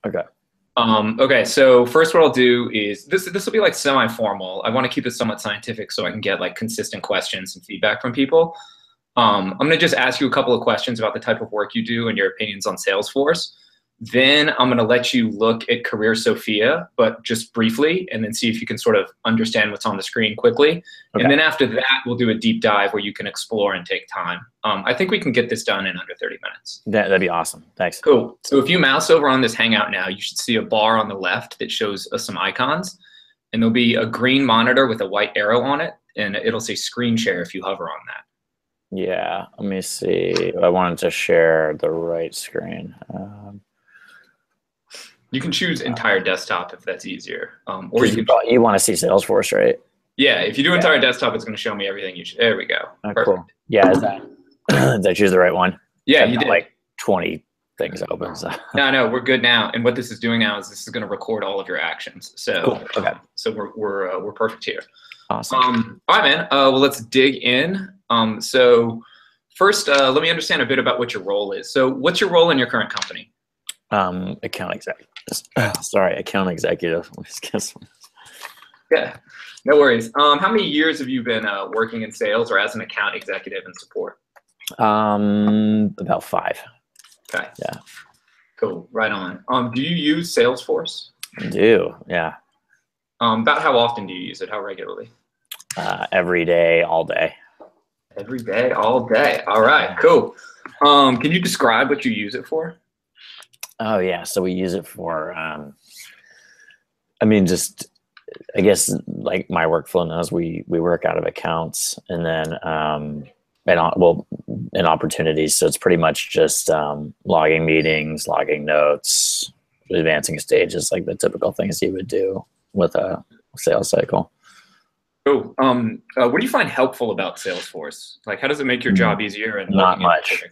Okay. Okay, so first what I'll do is this will be like semi-formal. I want to keep it somewhat scientific so I can get like consistent questions and feedback from people. I'm going to just ask you a couple of questions about the type of work you do and your opinions on Salesforce. Then I'm going to let you look at CareerSofia, but just briefly, and then see if you can sort of understand what's on the screen quickly. Okay. And then after that, we'll do a deep dive where you can explore and take time. I think we can get this done in under 30 minutes. That'd be awesome. Thanks. Cool. So if you mouse over on this Hangout now, you should see a bar on the left that shows some icons. And there'll be a green monitor with a white arrow on it, and it'll say screen share if you hover on that. Yeah. Let me see. I wanted to share the right screen. You can choose entire desktop if that's easier. Or you want to see Salesforce, right? Yeah, if you do entire desktop, it's going to show me everything you should. There we go. Oh, cool. Yeah, is that did I choose the right one? Yeah, I've you got did. Like 20 things open. So. No, we're good now. And what this is doing now is this is going to record all of your actions. So cool. Okay. So we're perfect here. Awesome. All right, man. Well, let's dig in. So first, let me understand a bit about what your role is. So what's your role in your current company? Account executive. Sorry, account executive. Yeah, no worries. How many years have you been working in sales or as an account executive in support? About 5. Okay. Yeah. Cool. Right on. Do you use Salesforce? I do. Yeah. About how often do you use it? How regularly? Every day, all day. Every day, all day. All right. Cool. Can you describe what you use it for? Oh yeah, so we use it for, I mean, just, I guess like my workflow knows we work out of accounts and then, and opportunities. So it's pretty much just logging meetings, logging notes, advancing stages, like the typical things you would do with a sales cycle. Cool. What do you find helpful about Salesforce? Like, how does it make your job easier? And not much.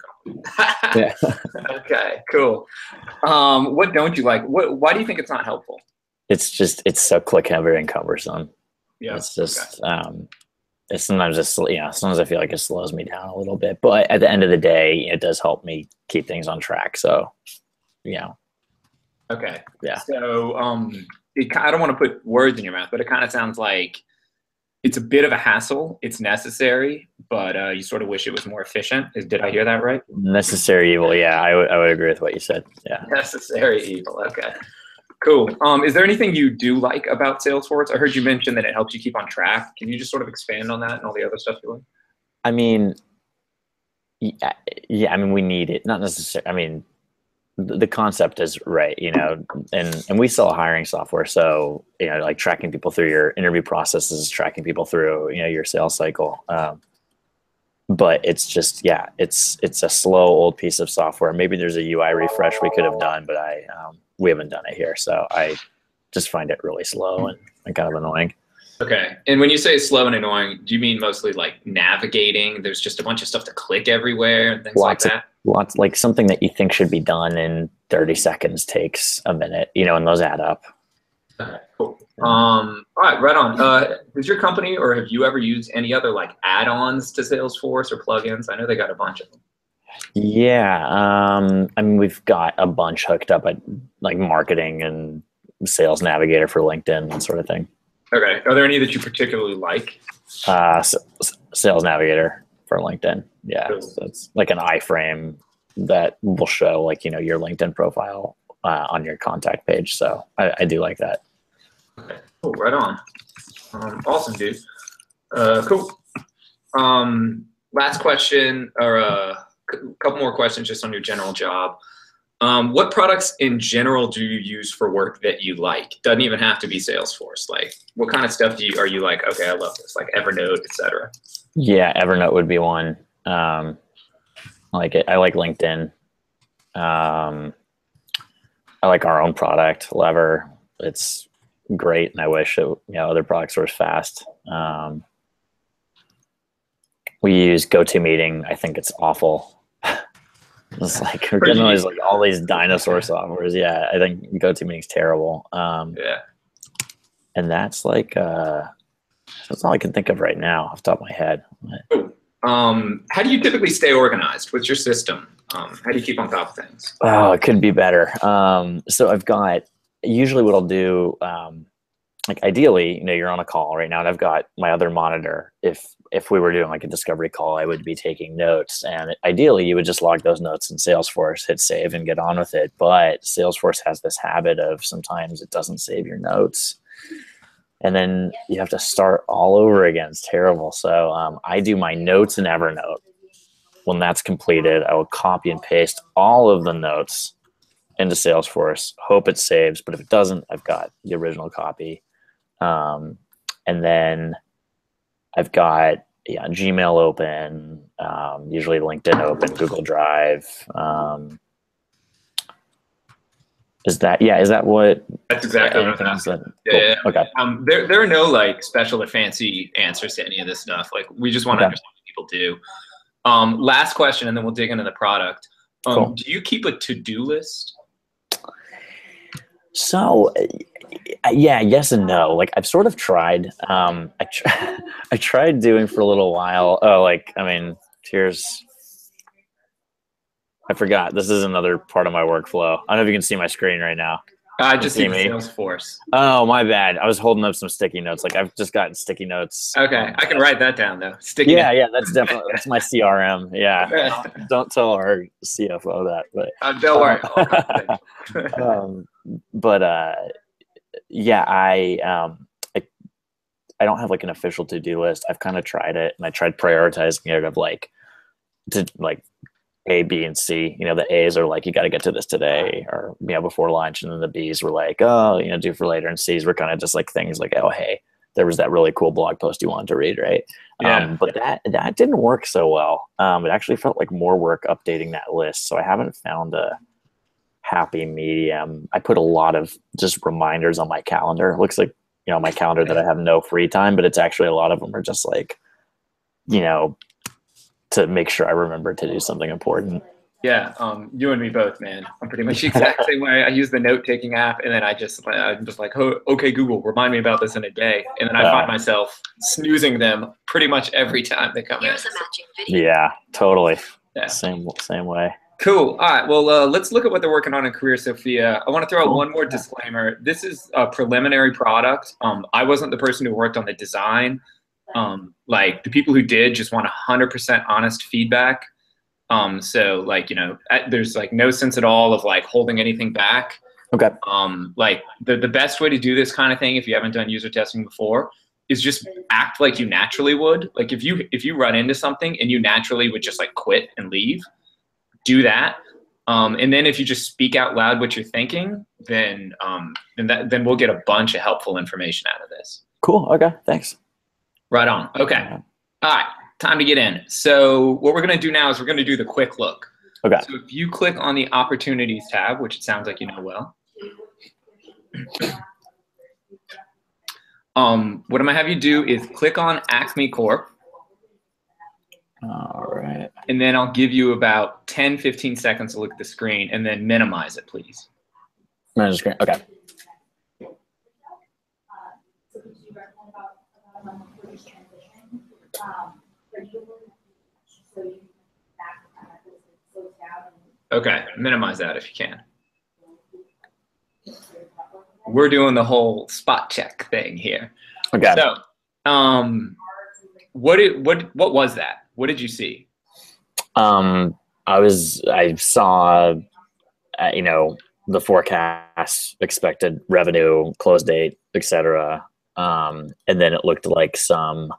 Yeah. Okay, cool. What don't you like? Why do you think it's not helpful? It's so click heavy and cumbersome. Yeah. It's just, it's sometimes I feel like it slows me down a little bit, but at the end of the day, it does help me keep things on track. So, yeah. Okay. Yeah. So, I don't want to put words in your mouth, but it kind of sounds like it's a bit of a hassle. It's necessary, but you sort of wish it was more efficient. Did I hear that right? Necessary evil. Yeah, I would agree with what you said. Yeah. Necessary evil. Okay. Cool. Is there anything you do like about Salesforce? I heard you mention that it helps you keep on track. Can you just sort of expand on that and all the other stuff you like? I mean, yeah. I mean, we need it. Not necessarily. I mean, the concept is right, and we sell hiring software. So, like tracking people through your interview processes, tracking people through, your sales cycle. But it's just, yeah, it's a slow old piece of software. Maybe there's a UI refresh we could have done, but we haven't done it here. So I just find it really slow and kind of annoying. Okay. And when you say slow and annoying, do you mean mostly like navigating? There's just a bunch of stuff to click everywhere and things like that? Lots, like something that you think should be done in 30 seconds takes a minute, and those add up. Okay, cool. All right, right on. Does your company or have you ever used any other like add-ons to Salesforce or plugins? I know they got a bunch of them. Yeah. I mean, we've got a bunch hooked up at like marketing and sales navigator for LinkedIn, that sort of thing. Okay. Are there any that you particularly like? Sales navigator for LinkedIn. Yeah. Cool. So it's like an iframe that will show like, your LinkedIn profile on your contact page. So I do like that. Okay. Cool. Right on. Awesome, dude. Cool. Last question, or a couple more questions just on your general job. What products in general do you use for work that you like? Doesn't even have to be Salesforce. Like, what kind of stuff are you like, okay, I love this, like Evernote, etc.? Yeah, Evernote would be one. I like it. I like LinkedIn. I like our own product, Lever. It's great, and I wish other products were as fast. We use GoToMeeting. I think it's awful. It's like we're getting all these dinosaur softwares. Yeah, I think GoToMeeting's terrible. Yeah, and that's like that's all I can think of right now off the top of my head. Cool. How do you typically stay organized? What's your system? How do you keep on top of things? Oh, it could be better. So I've got, usually what I'll do, like ideally, you're on a call right now and I've got my other monitor. If we were doing like a discovery call, I would be taking notes, and ideally you would just log those notes in Salesforce, hit save and get on with it. But Salesforce has this habit of sometimes it doesn't save your notes, and then you have to start all over again. It's terrible. So I do my notes in Evernote. When that's completed, I will copy and paste all of the notes into Salesforce, hope it saves, but if it doesn't, I've got the original copy. And then I've got Gmail open, usually LinkedIn open, Google Drive. Is that what? That's exactly what I'm asking. Yeah. Okay. There are no like special or fancy answers to any of this stuff. Like we just want to understand what people do. Last question, and then we'll dig into the product. Cool. Do you keep a to-do list? So, yeah, yes and no. Like I've sort of tried. I tried doing for a little while. Here's. I forgot. This is another part of my workflow. I don't know if you can see my screen right now. I just see me. Salesforce. Oh, my bad. I was holding up some sticky notes. Like I've just gotten sticky notes. Okay, I can write that down though. Sticky notes. Yeah, that's definitely that's my CRM. Yeah, don't tell our CFO that. But don't worry. I don't have like an official to-do list. I've kind of tried it, and I tried prioritizing it of like to like A, B, and C. The A's are like, you got to get to this today, or before lunch, and then the B's were like, oh, due for later, and C's were kind of just like things like, oh, hey, there was that really cool blog post you wanted to read, right? Yeah. But that didn't work so well. It actually felt like more work updating that list, so I haven't found a happy medium. I put a lot of just reminders on my calendar. It looks like my calendar that I have no free time, but it's actually a lot of them are just like, to make sure I remember to do something important. Yeah, you and me both, man. I'm pretty much the exact same way. I use the note-taking app, and then I'm just like, oh, okay, Google, remind me about this in a day. And then I find myself snoozing them pretty much every time they come in. Yeah, totally. Yeah. Same way. Cool. All right. Well, let's look at what they're working on in CareerSofia. I want to throw out one more disclaimer. This is a preliminary product. I wasn't the person who worked on the design. Like the people who did just want 100% honest feedback. So like, there's like no sense at all of like holding anything back. Okay. Like the best way to do this kind of thing, if you haven't done user testing before, is just act like you naturally would. Like if you run into something and you naturally would just like quit and leave, do that. And then if you just speak out loud what you're thinking, then we'll get a bunch of helpful information out of this. Cool. Okay. Thanks. Right on. Okay. All right. Time to get in. So what we're going to do now is we're going to do the quick look. Okay. So if you click on the opportunities tab, which it sounds like you know well, what I'm going to have you do is click on Acme Corp. All right. And then I'll give you about 10, 15 seconds to look at the screen, and then minimize it, please. Minimize the screen. Okay. Okay, minimize that if you can. We're doing the whole spot check thing here. Okay. So, what was that? What did you see? I saw, the forecast, expected revenue, close date, etc. And then it looked like some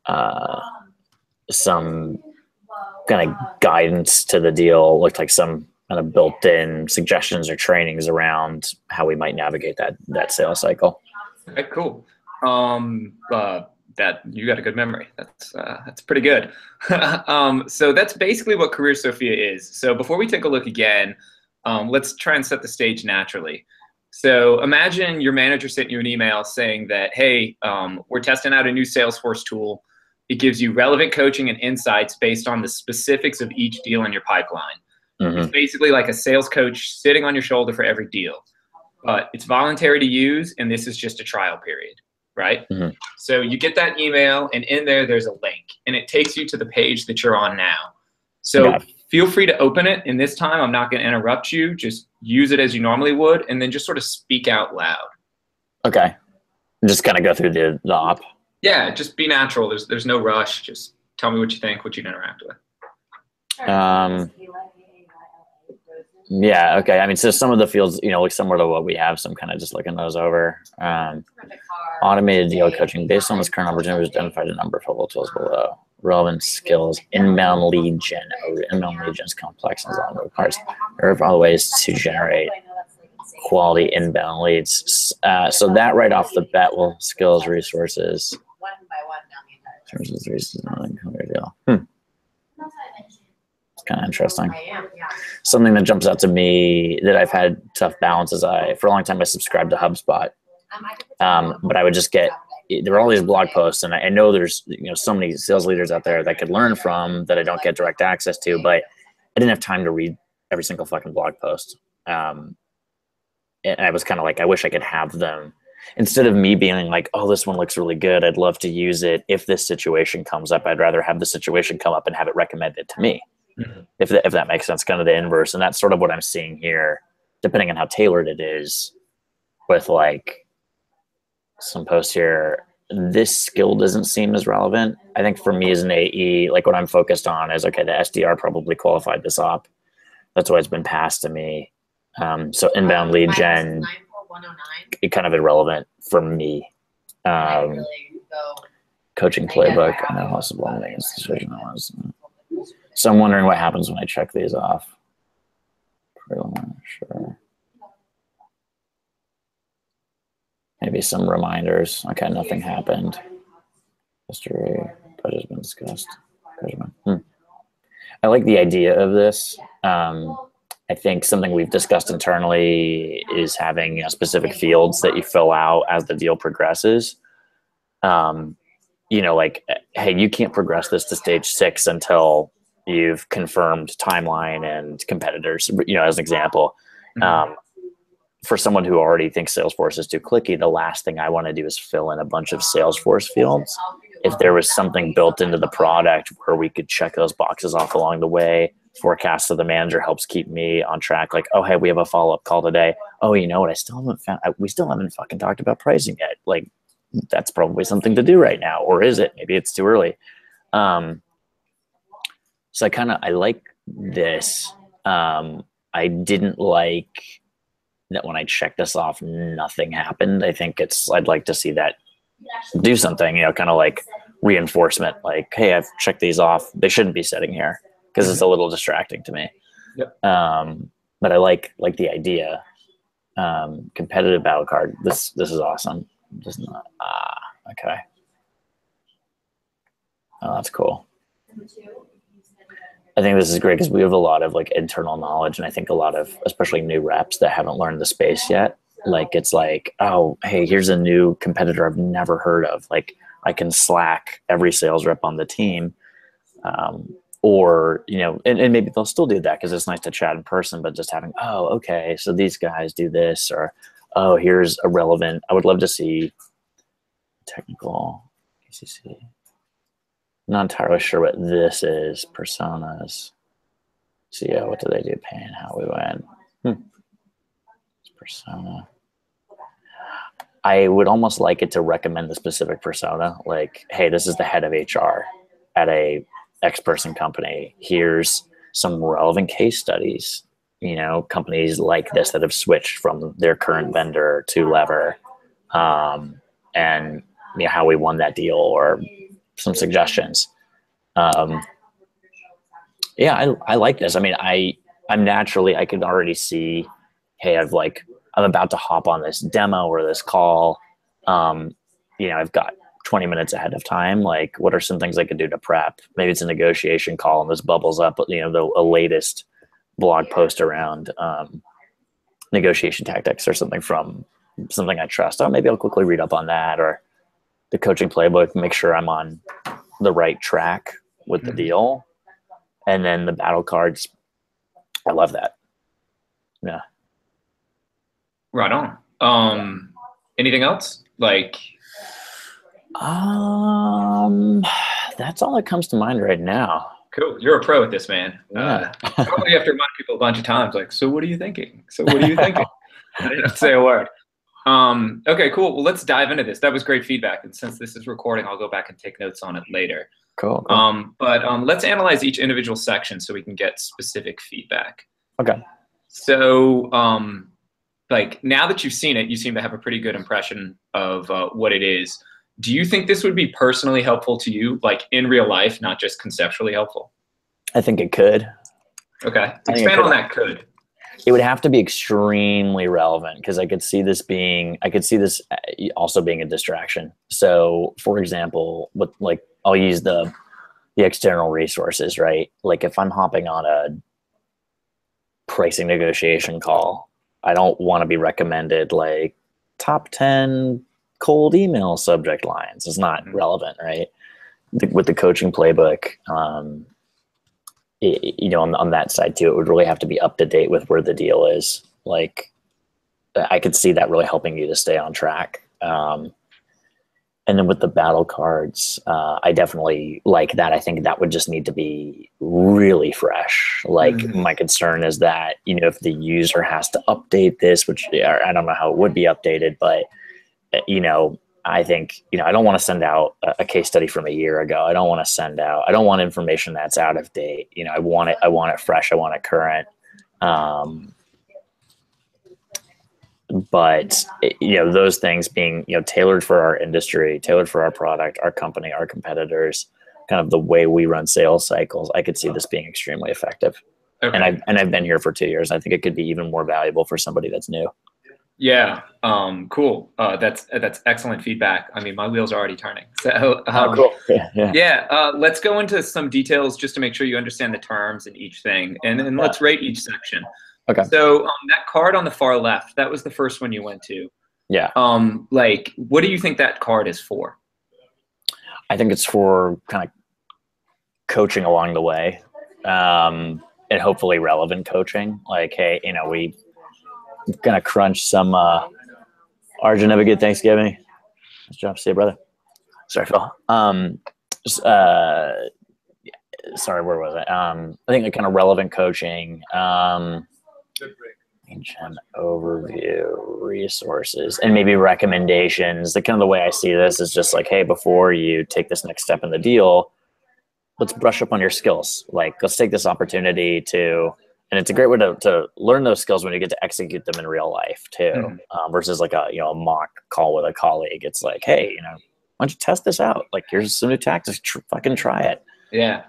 kind of guidance to the deal. Looked like some kind of built-in suggestions or trainings around how we might navigate that sales cycle. Okay, cool. That you got a good memory. That's pretty good. So that's basically what CareerSofia is. So before we take a look again, let's try and set the stage naturally. So imagine your manager sent you an email saying that, hey, we're testing out a new Salesforce tool. It gives you relevant coaching and insights based on the specifics of each deal in your pipeline. Mm-hmm. It's basically like a sales coach sitting on your shoulder for every deal. But it's voluntary to use, and this is just a trial period, right? Mm-hmm. So you get that email, and in there's a link, and it takes you to the page that you're on now. So feel free to open it. And this time I'm not going to interrupt you. Just use it as you normally would, and then just sort of speak out loud. Okay. Just kind of go through the op. Yeah, just be natural. There's no rush. Just tell me what you think, what you'd interact with. Yeah, okay. I mean, so some of the fields, you know, look similar to what we have, so I'm kind of just looking those over. Automated deal coaching. Based on this current opportunity, we've identified a number of helpful tools below. Relevant skills, inbound lead gen. Inbound lead gen is complex and long requires. There are other ways to generate quality inbound leads. So that right off the bat will skills, resources. It's kind of interesting. Something that jumps out to me that I've had tough balance is for a long time I subscribed to HubSpot, but I would just get, there were all these blog posts, and I know there's, you know, so many sales leaders out there that I could learn from that I don't get direct access to, but I didn't have time to read every single fucking blog post. And I was kind of like, I wish I could have them. Instead of me being like, oh, this one looks really good, I'd love to use it. If this situation comes up, I'd rather have the situation come up and have it recommended to me. Mm-hmm. If that makes sense, kind of the inverse. And that's sort of what I'm seeing here, depending on how tailored it is, with like some posts here. This skill doesn't seem as relevant. I think for me as an AE, like what I'm focused on is, okay, the SDR probably qualified this op. That's why it's been passed to me. So inbound lead gen, it kind of irrelevant for me. Coaching playbook, I know possible decision was. So I'm wondering what happens when I check these off. Sure. Maybe some reminders. Okay, nothing happened. History, budget's been discussed. I like the idea of this. I think something we've discussed internally is having, you know, specific fields that you fill out as the deal progresses. You know, like, hey, you can't progress this to stage 6 until you've confirmed timeline and competitors, you know, as an example. Mm-hmm. For someone who already thinks Salesforce is too clicky, the last thing I want to do is fill in a bunch of Salesforce fields. If there was something built into the product where we could check those boxes off along the way, forecast to the manager helps keep me on track. Like, oh, hey, we have a follow-up call today. Oh, you know what? We still haven't fucking talked about pricing yet. Like, that's probably something to do right now. Or is it? Maybe it's too early. So I like this. I didn't like that when I checked this off, nothing happened. I think I'd like to see that do something, you know, kind of like reinforcement, like, hey, I've checked these off. They shouldn't be sitting here, because it's a little distracting to me. Yep. But I like the idea. Competitive battle card. This is awesome. Just not, okay. Oh, that's cool. I think this is great because we have a lot of like internal knowledge, and I think a lot of, especially new reps that haven't learned the space yet. Like, it's like, oh, hey, here's a new competitor I've never heard of. Like, I can Slack every sales rep on the team. Or, you know, and maybe they'll still do that because it's nice to chat in person, but just having, oh, okay, so these guys do this, or, oh, here's a relevant, I would love to see technical ACC. Not entirely sure what this is. Personas. CEO, what do they do? Pain, how we win. Persona. I would almost like it to recommend the specific persona. Like, hey, this is the head of HR at a X person company. Here's some relevant case studies. You know, companies like this that have switched from their current vendor to Lever, and you know, how we won that deal, or some suggestions. Yeah, I like this. I mean, I'm naturally, I could already see, hey, I'm about to hop on this demo or this call. You know, I've got 20 minutes ahead of time. Like, what are some things I could do to prep? Maybe it's a negotiation call and this bubbles up, you know, the latest blog post around negotiation tactics or something from something I trust. Oh, maybe I'll quickly read up on that, or the coaching playbook, make sure I'm on the right track with the deal. And then the battle cards, I love that. Yeah. Right on. Anything else? Like, that's all that comes to mind right now. Cool. You're a pro at this, man. Yeah. Probably have to remind people a bunch of times, like, so what are you thinking? So what are you thinking? I didn't say a word. Okay, cool. Well, let's dive into this. That was great feedback. And since this is recording, I'll go back and take notes on it later. Cool. But let's analyze each individual section so we can get specific feedback. Okay. So, like, now that you've seen it, you seem to have a pretty good impression of what it is. Do you think this would be personally helpful to you, like in real life, not just conceptually helpful? I think it could. Okay. Expand on that could. It would have to be extremely relevant because I could see this also being a distraction. So for example, with like, I'll use the external resources, right? Like if I'm hopping on a pricing negotiation call, I don't want to be recommended like top 10 cold email subject lines. It's not relevant, right? With the coaching playbook, you know, on that side too, it would really have to be up to date with where the deal is. Like I could see that really helping you to stay on track. And then with the battle cards, I definitely like that. I think that would just need to be really fresh. Like my concern is that, you know, if the user has to update this, which I don't know how it would be updated, but you know, I think, you know, I don't want to send out a case study from a year ago. I don't want information that's out of date. You know, I want it fresh. I want it current. But you know, those things being, you know, tailored for our industry, tailored for our product, our company, our competitors, kind of the way we run sales cycles, I could see this being extremely effective. Okay. And I've been here for 2 years. I think it could be even more valuable for somebody that's new. Yeah. Cool. That's excellent feedback. I mean, my wheels are already turning. So, cool. Yeah. Let's go into some details just to make sure you understand the terms in each thing, and let's rate each section. Okay. So, that card on the far left, that was the first one you went to. Yeah. Like, what do you think that card is for? I think it's for kind of coaching along the way, and hopefully relevant coaching. Like, hey, you know, we gonna crunch some Arjun. Have a good Thanksgiving. Nice job. See you, brother. Sorry, Phil. Sorry, where was I? I think the kind of relevant coaching, ancient overview, resources, and maybe recommendations. The kind of the way I see this is just like, hey, before you take this next step in the deal, let's brush up on your skills. Like, let's take this opportunity to. And it's a great way to learn those skills when you get to execute them in real life too, versus like a mock call with a colleague. It's like, hey, you know, why don't you test this out? Like, here's some new tactics. Fucking try it. Yeah.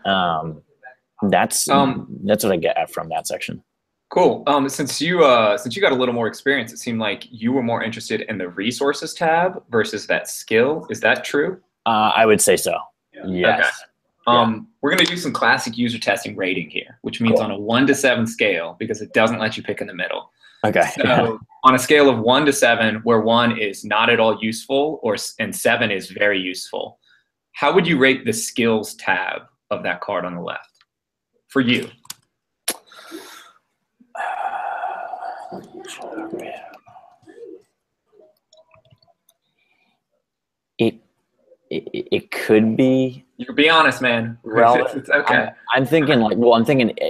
That's what I get from that section. Cool. Since you got a little more experience, it seemed like you were more interested in the resources tab versus that skill. Is that true? I would say so. Yeah. Yes. Okay. We're going to do some classic user testing rating here, which means on a 1 to 7 scale, because it doesn't let you pick in the middle. Okay. So on a scale of 1 to 7, where 1 is not at all useful and 7 is very useful, how would you rate the skills tab of that card on the left for you? It could be. You can be honest, man. Well, it's okay. I'm thinking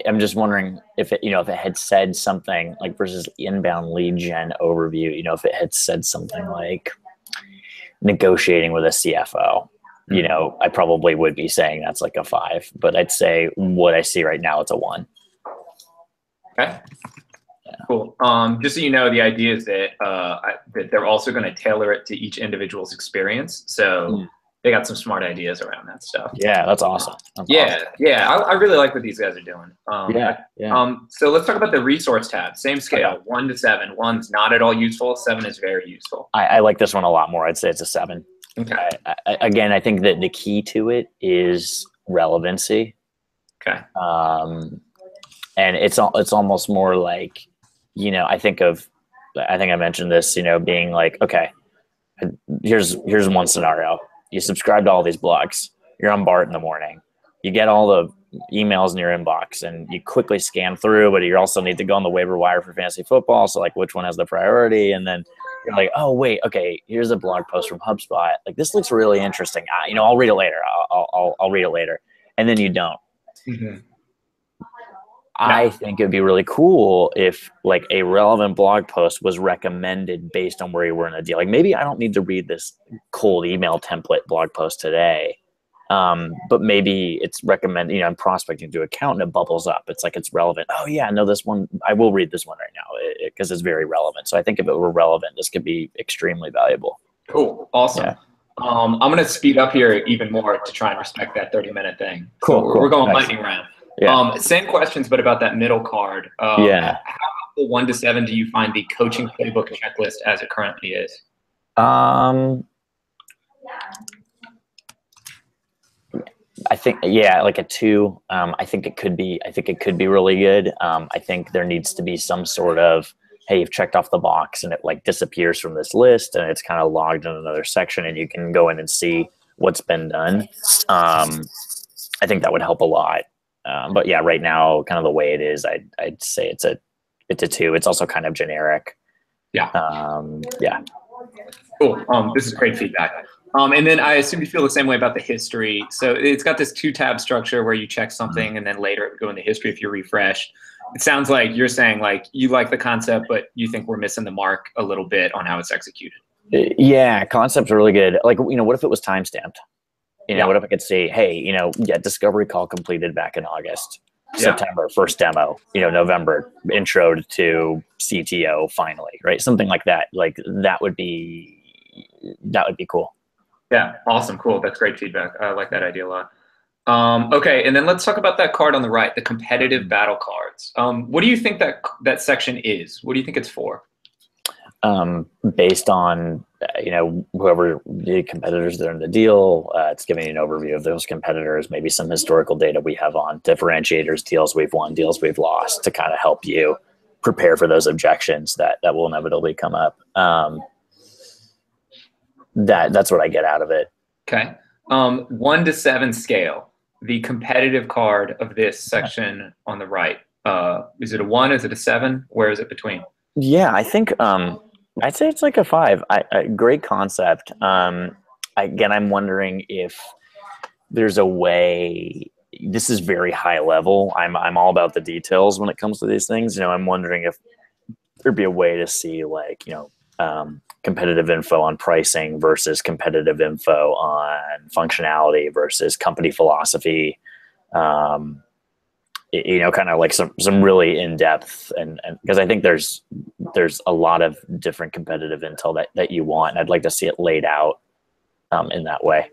I'm just wondering if it had said something like versus inbound lead gen overview, you know, if it had said something like negotiating with a CFO, you know, I probably would be saying that's like a 5, but I'd say what I see right now, it's a 1. Okay. Yeah. Cool. Just so you know, the idea is that that they're also going to tailor it to each individual's experience. So they got some smart ideas around that stuff. Yeah, that's awesome. Yeah. I really like what these guys are doing. So let's talk about the resource tab. Same scale, 1 to 7. 1's not at all useful. 7 is very useful. I like this one a lot more. I'd say it's a 7. Okay. Again, I think that the key to it is relevancy. Okay. And it's almost more like, you know, I think I mentioned this, you know, being like, okay, here's one scenario. You subscribe to all these blogs. You're on BART in the morning. You get all the emails in your inbox and you quickly scan through, but you also need to go on the waiver wire for fantasy football. So like, which one has the priority? And then you're like, oh wait, okay, here's a blog post from HubSpot. Like, this looks really interesting. You know, I'll read it later. I'll read it later. And then you don't. Mm-hmm. I think it'd be really cool if like a relevant blog post was recommended based on where you were in a deal. Like maybe I don't need to read this cold email template blog post today. But maybe it's recommended, I'm prospecting to account and it bubbles up. It's like, it's relevant. Oh yeah, no, this one, I will read this one right now because it's very relevant. So I think if it were relevant, this could be extremely valuable. Cool. Awesome. Yeah. I'm going to speed up here even more to try and respect that 30-minute thing. Cool. So we're going lightning round. Yeah. Same questions, but about that middle card. Yeah. How helpful 1 to 7 do you find the coaching playbook checklist as it currently is? I think, yeah, like a 2. I think it could be really good. I think there needs to be some sort of, hey, you've checked off the box and it like disappears from this list and it's kind of logged in another section and you can go in and see what's been done. I think that would help a lot. But yeah, right now, kind of the way it is, I'd say it's a 2. It's also kind of generic. Yeah. Yeah. Cool. This is great feedback. And then I assume you feel the same way about the history. So it's got this 2-tab structure where you check something and then later go in the history if you refresh. It sounds like you're saying like you like the concept, but you think we're missing the mark a little bit on how it's executed. Yeah, concept's really good. Like, what if it was timestamped? What if I could say, hey, discovery call completed back in August, September, first demo, November, intro to CTO finally, right? Something like that. Like that would be cool. Yeah. Awesome. Cool. That's great feedback. I like that idea a lot. Okay. And then let's talk about that card on the right, the competitive battle cards. What do you think that section is? What do you think it's for? Based on, whoever the competitors that are in the deal, it's giving you an overview of those competitors, maybe some historical data we have on differentiators, deals we've won, deals we've lost, to kind of help you prepare for those objections that will inevitably come up. That's what I get out of it. Okay. 1 to 7 scale, the competitive card of this section on the right. Is it a 1? Is it a 7? Where is it between? Yeah, I think, I'd say it's like a 5. Great concept. Again, I'm wondering if there's a way. This is very high level. I'm all about the details when it comes to these things. I'm wondering if there'd be a way to see like competitive info on pricing versus competitive info on functionality versus company philosophy. Kind of like some really in-depth and because I think there's a lot of different competitive intel that you want, and I'd like to see it laid out in that way.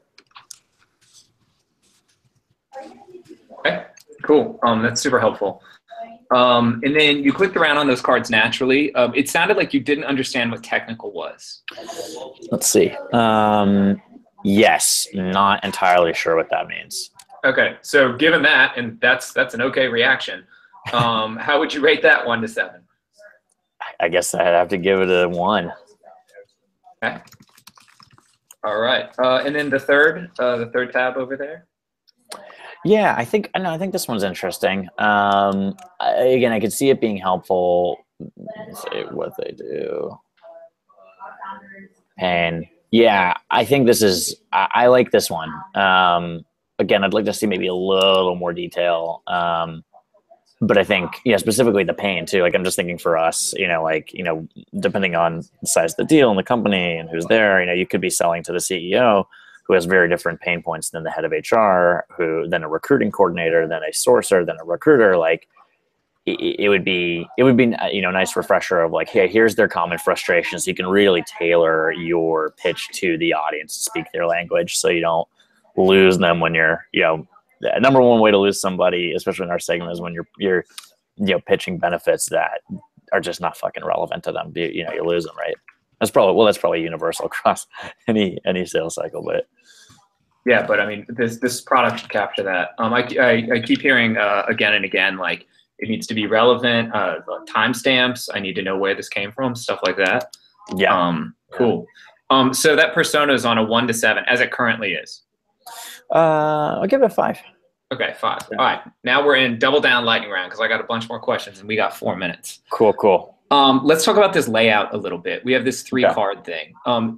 Okay, cool. That's super helpful. And then you clicked around on those cards naturally. It sounded like you didn't understand what technical was. Let's see. Yes, not entirely sure what that means. Okay, so given that, and that's an okay reaction, how would you rate that 1 to 7? I guess I'd have to give it a 1. Okay. All right, and then the third tab over there. Yeah, I think this one's interesting. Again, I could see it being helpful. Let's see what they do. And yeah, I think this is. I like this one. Again, I'd like to see maybe a little more detail. But I think, specifically the pain too. Like I'm just thinking for us, depending on the size of the deal and the company and who's there, you could be selling to the CEO who has very different pain points than the head of HR, then a recruiting coordinator, then a sourcer, then a recruiter. Like it would be a nice refresher of like, hey, here's their common frustrations. You can really tailor your pitch to the audience to speak their language, so you don't lose them when you're, the number one way to lose somebody, especially in our segment, is when you're pitching benefits that are just not fucking relevant to them. You lose them, right? That's probably universal across any sales cycle, but yeah, but I mean, this product should capture that. I keep hearing again and again, like it needs to be relevant, timestamps. I need to know where this came from, stuff like that. Yeah. Cool. So that persona is on a 1 to 7 as it currently is. I'll give it a 5. Okay, 5. All right, now we're in double down lightning round because I got a bunch more questions and we got 4 minutes. Cool. Let's talk about this layout a little bit. We have this 3-card thing.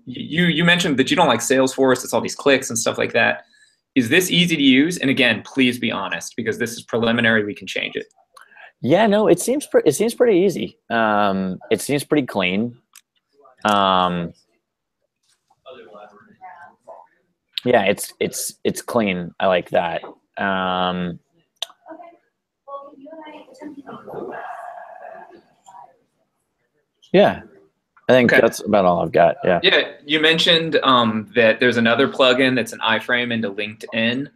You mentioned that you don't like Salesforce. It's all these clicks and stuff like that. Is this easy to use? And again, please be honest, because this is preliminary. We can change it. Yeah, no, it seems pretty easy. It seems pretty clean. Yeah, it's clean. I like that. Yeah, I think that's about all I've got. Yeah. Yeah, you mentioned that there's another plugin that's an iframe into LinkedIn.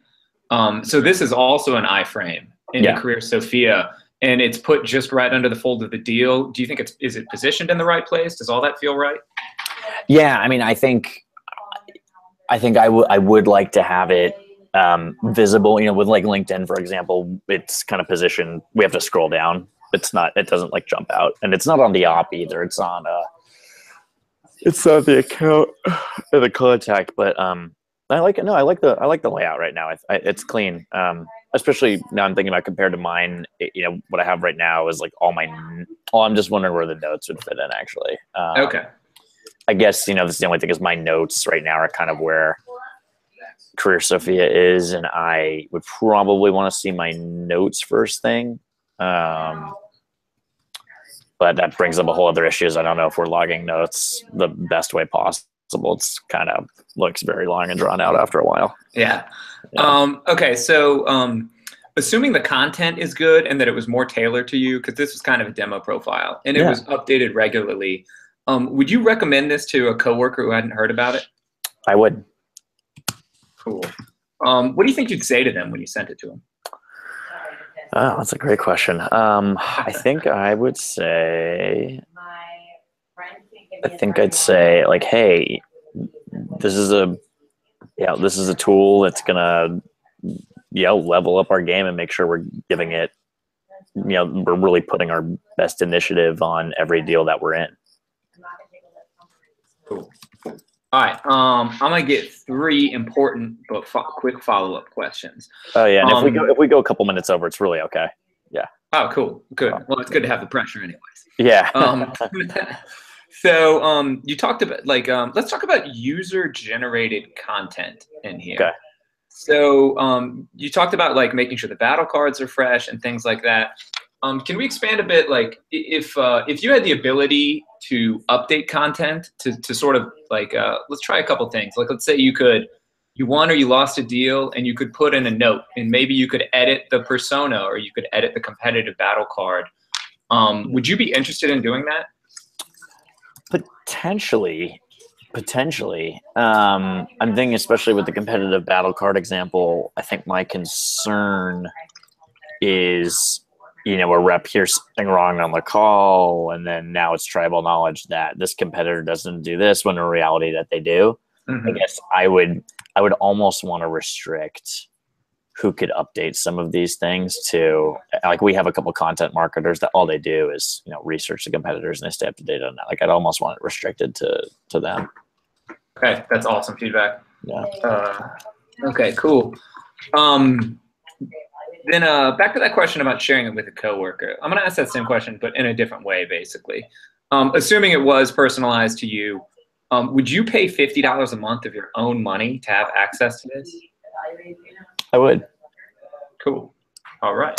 So this is also an iframe into CareerSofia, and it's put just right under the fold of the deal. Do you think is it positioned in the right place? Does all that feel right? Yeah, I mean, I think I would like to have it visible. You know, with like LinkedIn, for example, it's kind of positioned. We have to scroll down. It doesn't like jump out, and it's not on the op either. It's on the account or the contact. But I like it. No, I like the layout right now. It's clean. Especially now I'm thinking about compared to mine. You know, what I have right now is like I'm just wondering where the notes would fit in actually. Okay. I guess, you know, this is the only thing is my notes right now are kind of where CareerSofia is, and I would probably want to see my notes first thing. But that brings up a whole other issues. I don't know if we're logging notes the best way possible. It's kind of looks very long and drawn out after a while. Yeah. Okay. So assuming the content is good and that it was more tailored to you, because this was kind of a demo profile and it was updated regularly. Would you recommend this to a coworker who hadn't heard about it? I would. Cool. What do you think you'd say to them when you sent it to them? Oh, that's a great question. I think I would say, I'd say like, hey, this is a tool that's gonna, level up our game and make sure we're giving it, we're really putting our best initiative on every deal that we're in. Cool. All right. I'm gonna get 3 important but quick follow-up questions. Oh yeah, and if we go a couple minutes over, it's really okay. Yeah. Oh, cool. Good. Well, it's good to have the pressure, anyways. Yeah. So you talked about let's talk about user-generated content in here. Okay. So you talked about like making sure the battle cards are fresh and things like that. Can we expand a bit? Like if you had the ability to update content to sort of like, let's try a couple things. Like, let's say you won or you lost a deal and you could put in a note and maybe you could edit the persona or you could edit the competitive battle card. Would you be interested in doing that? Potentially. I'm thinking especially with the competitive battle card example, I think my concern is, a rep hears something wrong on the call, and then now it's tribal knowledge that this competitor doesn't do this when in reality that they do. Mm-hmm. I guess I would almost want to restrict who could update some of these things to, like, we have a couple content marketers that all they do is, research the competitors and they stay up to date on that. Like, I'd almost want it restricted to them. Okay, that's awesome feedback. Yeah. Okay, cool. Then back to that question about sharing it with a coworker. I'm going to ask that same question, but in a different way, basically. Assuming it was personalized to you, would you pay $50 a month of your own money to have access to this? I would. Cool. All right.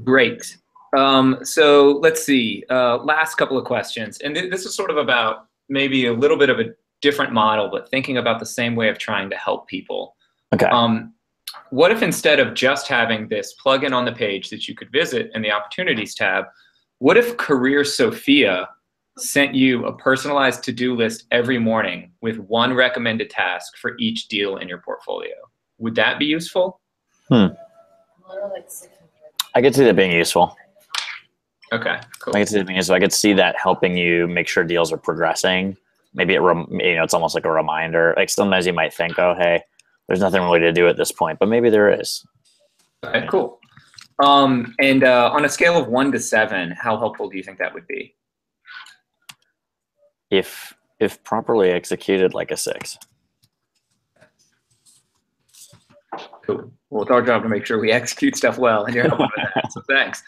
Great. So let's see. Last couple of questions. And this is sort of about maybe a little bit of a different model, but thinking about the same way of trying to help people. Okay. What if instead of just having this plugin on the page that you could visit in the Opportunities tab, what if CareerSofia sent you a personalized to-do list every morning with one recommended task for each deal in your portfolio? Would that be useful? I could see that being useful. Okay, cool. I could see that being useful. I could see that helping you make sure deals are progressing. Maybe it's almost like a reminder. Like sometimes you might think, oh, hey, there's nothing really to do at this point, but maybe there is. Okay, cool. And on a scale of 1 to 7, how helpful do you think that would be? If properly executed, like a 6. Cool. Well, it's our job to make sure we execute stuff well, and you're helping with that, so thanks.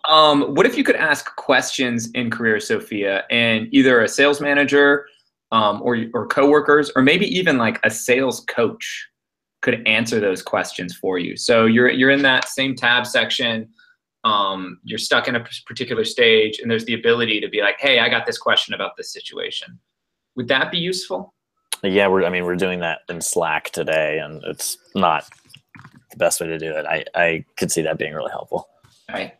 What if you could ask questions in CareerSofia and either a sales manager or coworkers, or maybe even like a sales coach could answer those questions for you. So you're in that same tab section. You're stuck in a particular stage, and there's the ability to be like, hey, I got this question about this situation. Would that be useful? Yeah, we're doing that in Slack today, and it's not the best way to do it. I could see that being really helpful. Okay.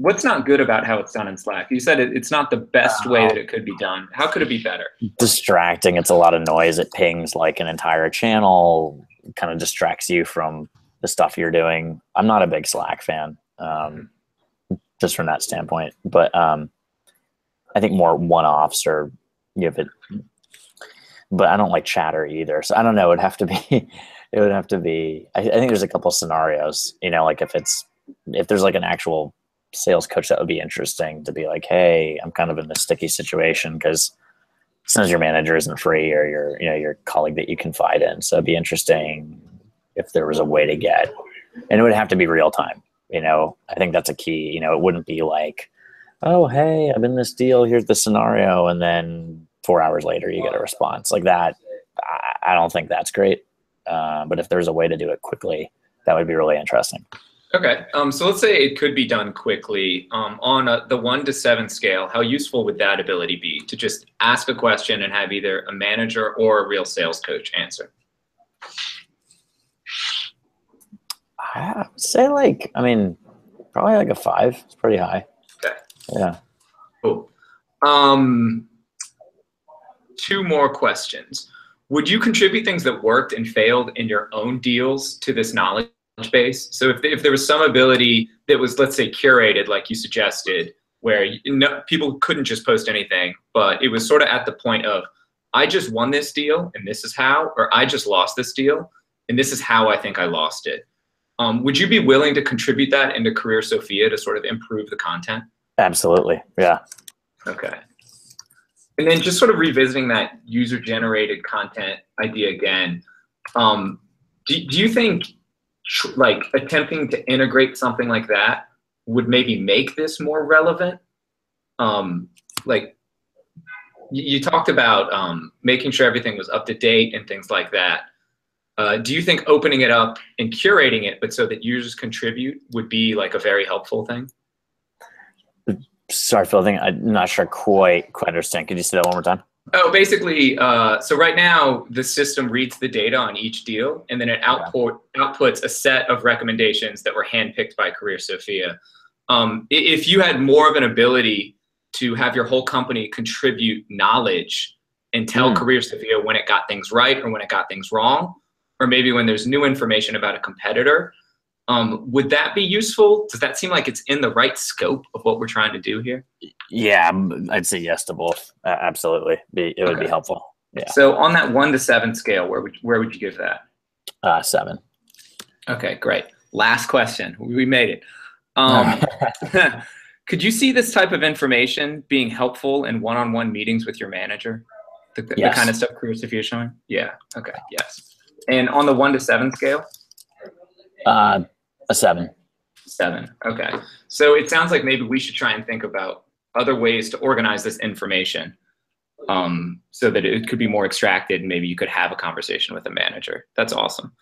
What's not good about how it's done in Slack? You said it's not the best way that it could be done. How could it be better? Distracting. It's a lot of noise. It pings like an entire channel, kind of distracts you from the stuff you're doing. I'm not a big Slack fan, just from that standpoint. But I think more one-offs or but I don't like chatter either. So I don't know. It would have to be. It would have to be. I think there's a couple scenarios. Like if there's like an actual sales coach, that would be interesting to be like, hey, I'm kind of in this sticky situation because sometimes your manager isn't free, or your colleague that you confide in. So it'd be interesting if there was a way to get, and it would have to be real time. I think that's a key. It wouldn't be like, oh, hey, I'm in this deal, here's the scenario, and then 4 hours later you get a response like that. I don't think that's great. But if there's a way to do it quickly, that would be really interesting. Okay, so let's say it could be done quickly. On the 1 to 7 scale, how useful would that ability be to just ask a question and have either a manager or a real sales coach answer? I would say probably like a 5. It's pretty high. Okay. Yeah. Cool. 2 more questions. Would you contribute things that worked and failed in your own deals to this knowledge base? So if there was some ability that was, let's say, curated, like you suggested, where people couldn't just post anything, but it was sort of at the point of, I just won this deal and this is how, or I just lost this deal and this is how I think I lost it. Would you be willing to contribute that into CareerSofia to sort of improve the content? Absolutely. Yeah. Okay. And then just sort of revisiting that user-generated content idea again, do you think like attempting to integrate something like that would maybe make this more relevant? Like you talked about making sure everything was up to date and things like that. Do you think opening it up and curating it, but so that users contribute, would be like a very helpful thing? Sorry, Phil, I'm not sure quite understand. Could you say that one more time? Oh, basically, so right now the system reads the data on each deal, and then it outputs a set of recommendations that were handpicked by CareerSofia. If you had more of an ability to have your whole company contribute knowledge and tell CareerSofia when it got things right or when it got things wrong, or maybe when there's new information about a competitor, would that be useful? Does that seem like it's in the right scope of what we're trying to do here? Yeah, I'd say yes to both. Absolutely. It would be helpful. Yeah. So on that 1 to 7 scale, where would you give that? 7. Okay, great. Last question. We made it. Could you see this type of information being helpful in one-on-one meetings with your manager? The kind of stuff CareerSofia is showing? Yeah. Okay. Yes. And on the 1 to 7 scale? A 7. 7. Okay. So it sounds like maybe we should try and think about other ways to organize this information, so that it could be more extracted, and maybe you could have a conversation with a manager. That's awesome.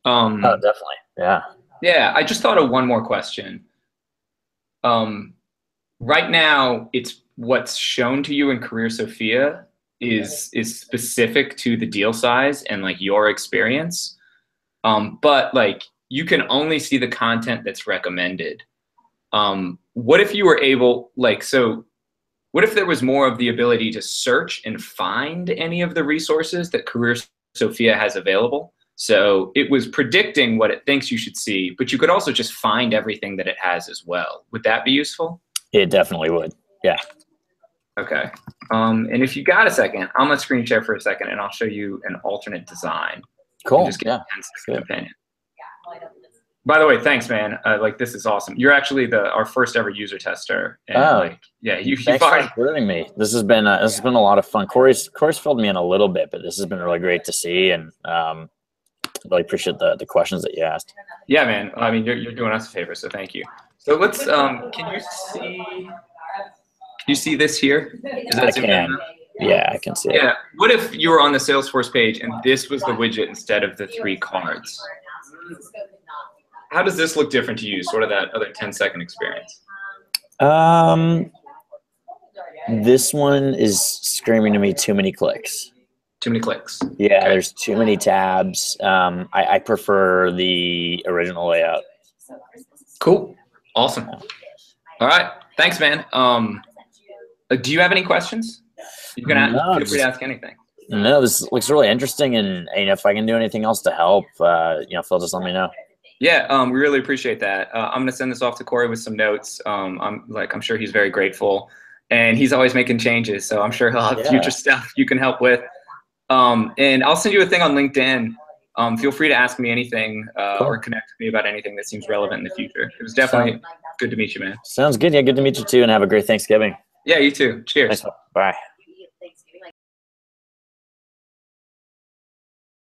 Oh, definitely. Yeah. Yeah. I just thought of one more question. Right now, it's what's shown to you in CareerSofia is specific to the deal size and like your experience. But like you can only see the content that's recommended. What if you were able, what if there was more of the ability to search and find any of the resources that CareerSofia has available? So it was predicting what it thinks you should see, but you could also just find everything that it has as well. Would that be useful? It definitely would. Yeah. Okay. And if you got a second, I'm gonna screen share for a second and I'll show you an alternate design. Cool. Just get a 10-second opinion. By the way, thanks, man. This is awesome. You're actually our first ever user tester. And thanks for including me. This has been a lot of fun. Corey's filled me in a little bit, but this has been really great to see, and really appreciate the questions that you asked. Yeah, man. I mean, you're doing us a favor, so thank you. So let's. Can you see this here? I can. Yeah, I can see it. Yeah. What if you were on the Salesforce page and this was the widget instead of the 3 cards? How does this look different to you, sort of that other 10-second experience? This one is screaming to me too many clicks. Too many clicks. Yeah, Okay. there's too many tabs. I prefer the original layout. Cool. Awesome. All right. Thanks, man. Do you have any questions? You can feel free to ask anything. No, this looks really interesting, and if I can do anything else to help, Phil, just let me know. Yeah, we really appreciate that. I'm gonna send this off to Corey with some notes. I'm sure he's very grateful, and he's always making changes, so I'm sure he'll have future stuff you can help with. And I'll send you a thing on LinkedIn. Feel free to ask me anything or connect with me about anything that seems relevant in the future. It was definitely good to meet you, man. Sounds good. Yeah, good to meet you too, and have a great Thanksgiving. Yeah, you too. Cheers. Thanks. Bye.